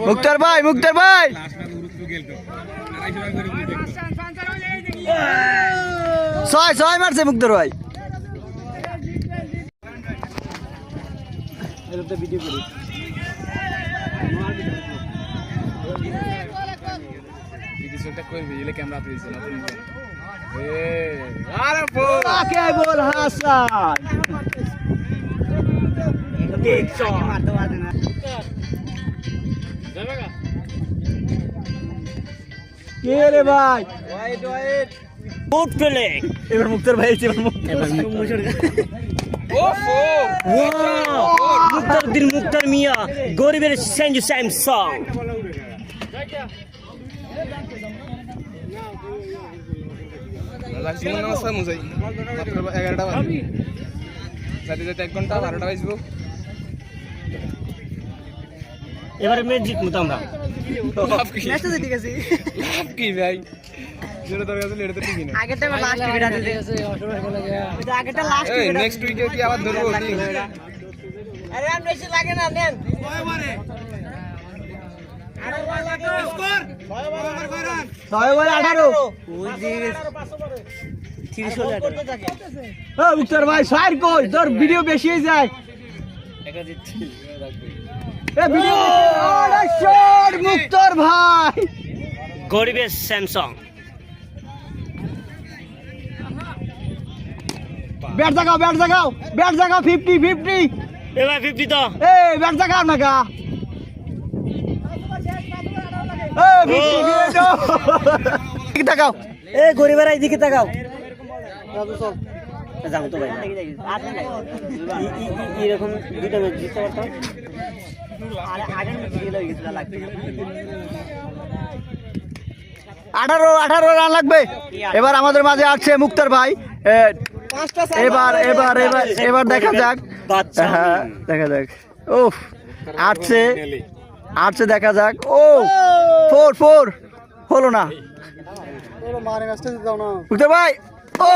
মুক্তার ভাই ছয় মারছে মুক্তার ভাই। ভিডিও করি ক্যামেরা কে রে ভাই? এবার মুক্তার ভাই মুক্তার মিয়া গরিবের সেঞ্জু স্যামসং এবারে ম্যাচ জিতবো তো আমরা। কি ভাই নেক্সট উইকে কি আবার ধরবো? মুক্তার ভাই সাইড কই তোর ভিডিও বেশি হয়ে যায়। মুক্তার ভাই গরিবের স্যামসং ব্যাট জাগাও 50 এবার 50 তো ব্যাট জাগাও না গা তাকাও গরিবের এইদিকে তাকাও যাবো তো ভাই এরকম দুটো ম্যাচ জিততে পারতাম। 18 রান লাগবে। এবার আমাদের মাঝে আসছে মুক্তার ভাই। এবার দেখা যাক। হ্যাঁ দেখা যাক। ও আসছে দেখা যাক। ও 4 হলো না মুক্তার ভাই। ও